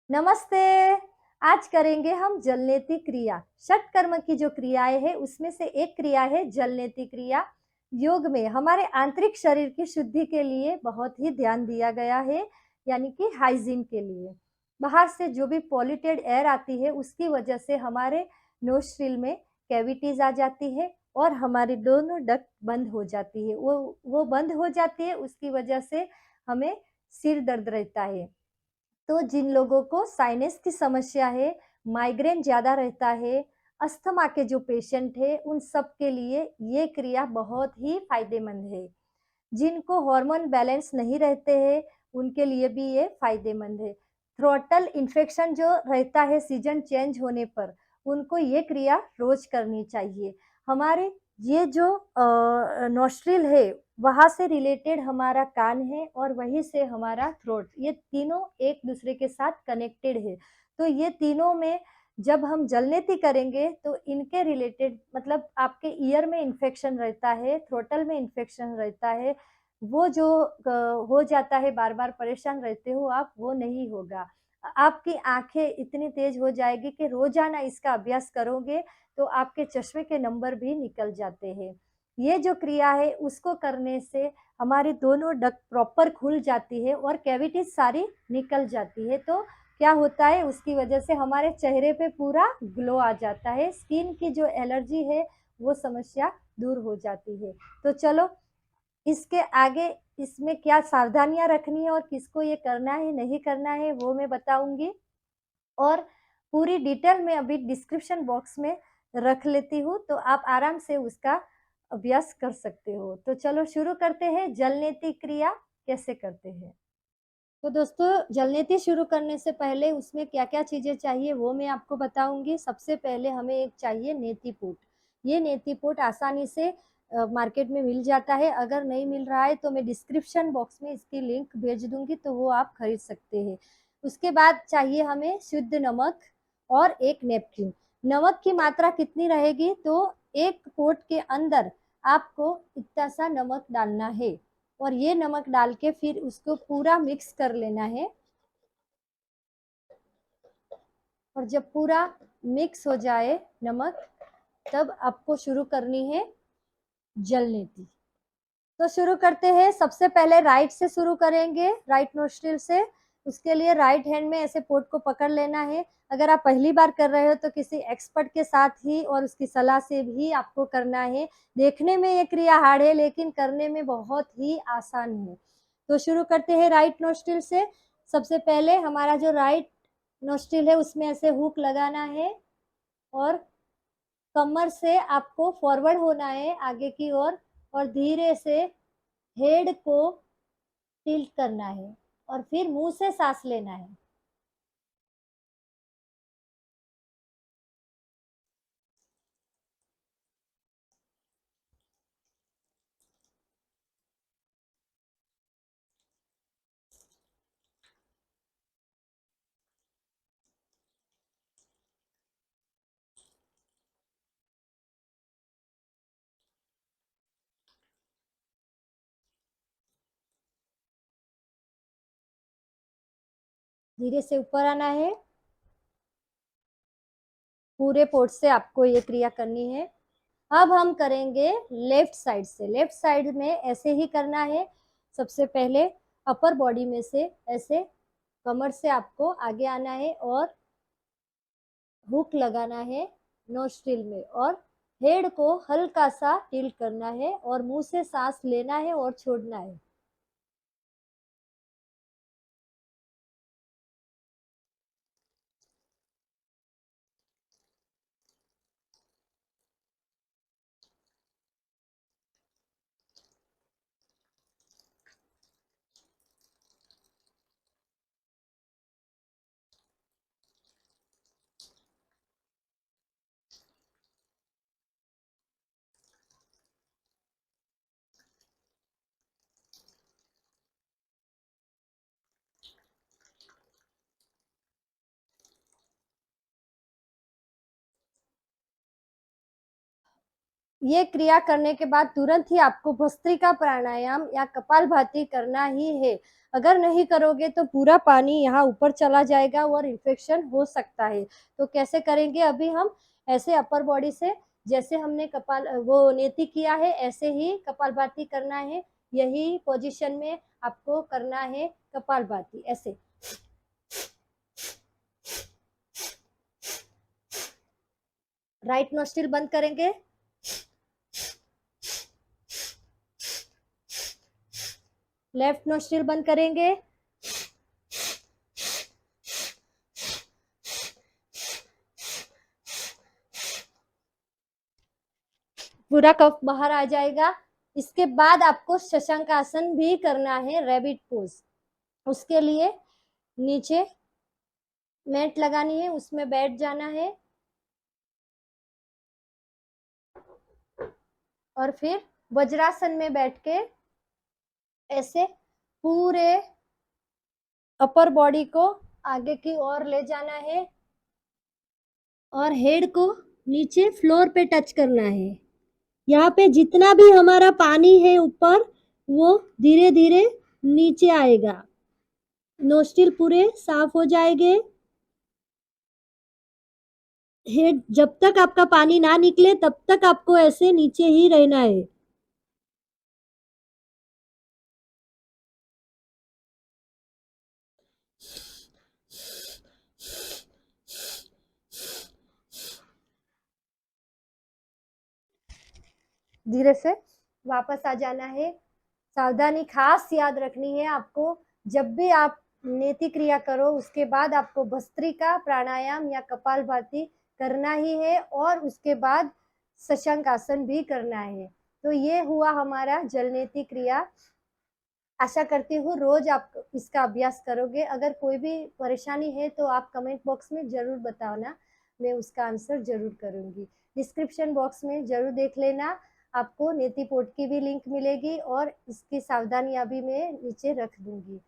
नमस्ते। आज करेंगे हम जलनेति क्रिया। षटकर्म की जो क्रियाएं हैं उसमें से एक क्रिया है जलनेति क्रिया। योग में हमारे आंतरिक शरीर की शुद्धि के लिए बहुत ही ध्यान दिया गया है, यानी कि हाइजीन के लिए। बाहर से जो भी पॉल्यूटेड एयर आती है उसकी वजह से हमारे नोस्ट्रिल में कैविटीज आ जाती है और हमारी दोनों डक्ट बंद हो जाती है। वो बंद हो जाती है, उसकी वजह से हमें सिर दर्द रहता है। तो जिन लोगों को साइनस की समस्या है, माइग्रेन ज़्यादा रहता है, अस्थमा के जो पेशेंट हैं, उन सब के लिए ये क्रिया बहुत ही फ़ायदेमंद है। जिनको हार्मोन बैलेंस नहीं रहते हैं, उनके लिए भी ये फ़ायदेमंद है। थ्रोटल इन्फेक्शन जो रहता है सीज़न चेंज होने पर, उनको ये क्रिया रोज़ करनी चाहिए। हमारे ये जो नोस्ट्रिल है, वहाँ से रिलेटेड हमारा कान है और वहीं से हमारा थ्रोट, ये तीनों एक दूसरे के साथ कनेक्टेड है। तो ये तीनों में जब हम जलनेति करेंगे तो इनके रिलेटेड मतलब आपके ईयर में इन्फेक्शन रहता है, थ्रोटल में इन्फेक्शन रहता है, वो जो हो जाता है, बार-बार परेशान रहते हो आप, वो नहीं होगा। आपकी आँखें इतनी तेज़ हो जाएगी कि रोज़ाना इसका अभ्यास करोगे तो आपके चश्मे के नंबर भी निकल जाते हैं। ये जो क्रिया है उसको करने से हमारी दोनों डक प्रॉपर खुल जाती है और कैविटीज़ सारी निकल जाती है। तो क्या होता है उसकी वजह से हमारे चेहरे पे पूरा ग्लो आ जाता है, स्किन की जो एलर्जी है वो समस्या दूर हो जाती है। तो चलो इसके आगे इसमें क्या सावधानियाँ रखनी है और किसको ये करना है, नहीं करना है वो मैं बताऊँगी और पूरी डिटेल में अभी डिस्क्रिप्शन बॉक्स में रख लेती हूँ, तो आप आराम से उसका अभ्यास कर सकते हो। तो चलो शुरू करते हैं, जलनेति क्रिया कैसे करते हैं। तो दोस्तों जलनेति शुरू करने से पहले उसमें क्या-क्या चीज़ें चाहिए वो मैं आपको बताऊँगी। सबसे पहले हमें एक चाहिए नेतिपूट। ये नेतिपूट आसानी से मार्केट में मिल जाता है, अगर नहीं मिल रहा है तो मैं डिस्क्रिप्शन बॉक्स में इसकी लिंक भेज दूँगी तो वो आप खरीद सकते हैं। उसके बाद चाहिए हमें शुद्ध नमक और एक नैपकिन। नमक की मात्रा कितनी रहेगी तो 1 पोट के अंदर आपको इतना सा नमक डालना है। और ये नमक डाल के फिर उसको पूरा मिक्स कर लेना है और जब पूरा मिक्स हो जाए नमक तब आपको शुरू करनी है जलनेति। तो शुरू करते हैं, सबसे पहले राइट से शुरू करेंगे, राइट नोस्ट्रिल से। उसके लिए राइट हैंड में ऐसे पोट को पकड़ लेना है। अगर आप पहली बार कर रहे हो तो किसी एक्सपर्ट के साथ ही और उसकी सलाह से भी आपको करना है। देखने में ये क्रिया हार्ड है लेकिन करने में बहुत ही आसान है। तो शुरू करते हैं राइट नोस्ट्रिल से। सबसे पहले हमारा जो राइट नोस्ट्रिल है उसमें ऐसे हुक लगाना है और कमर से आपको फॉरवर्ड होना है आगे की ओर और धीरे से हेड को टिल्ट करना है और फिर मुंह से सांस लेना है। धीरे से ऊपर आना है। पूरे पोट से आपको ये क्रिया करनी है। अब हम करेंगे लेफ्ट साइड से। लेफ्ट साइड में ऐसे ही करना है। सबसे पहले अपर बॉडी में से ऐसे कमर से आपको आगे आना है और हुक लगाना है नोस्ट्रिल में और हेड को हल्का सा टिल्ट करना है और मुंह से सांस लेना है और छोड़ना है। ये क्रिया करने के बाद तुरंत ही आपको भस्त्रिका प्राणायाम या कपालभाति करना ही है। अगर नहीं करोगे तो पूरा पानी यहाँ ऊपर चला जाएगा और इन्फेक्शन हो सकता है। तो कैसे करेंगे अभी हम? ऐसे अपर बॉडी से जैसे हमने नेति किया है ऐसे ही कपालभाति करना है। यही पोजीशन में आपको करना है कपालभाति। ऐसे राइट नोस्ट्रिल बंद करेंगे, लेफ्ट नोस्ट्रिल बंद करेंगे, पूरा कफ बाहर आ जाएगा। इसके बाद आपको शशांक आसन भी करना है, रैबिट पोज। उसके लिए नीचे मैट लगानी है, उसमें बैठ जाना है और फिर वज्रासन में बैठ के ऐसे पूरे अपर बॉडी को आगे की ओर ले जाना है और हेड को नीचे फ्लोर पे टच करना है। यहाँ पे जितना भी हमारा पानी है ऊपर वो धीरे धीरे नीचे आएगा। नोस्ट्रिल पूरे साफ हो जाएंगे। हेड जब तक आपका पानी ना निकले तब तक आपको ऐसे नीचे ही रहना है। धीरे से वापस आ जाना है। सावधानी खास याद रखनी है आपको, जब भी आप नेति क्रिया करो उसके बाद आपको भस्त्रिका प्राणायाम या कपालभाति करना ही है और उसके बाद शशांक आसन भी करना है। तो ये हुआ हमारा जलनेति क्रिया। आशा करती हूँ रोज आप इसका अभ्यास करोगे। अगर कोई भी परेशानी है तो आप कमेंट बॉक्स में जरूर बताना, मैं उसका आंसर जरूर करूंगी। डिस्क्रिप्शन बॉक्स में जरूर देख लेना, आपको नेति पोट की भी लिंक मिलेगी और इसकी सावधानियां भी मैं नीचे रख दूंगी।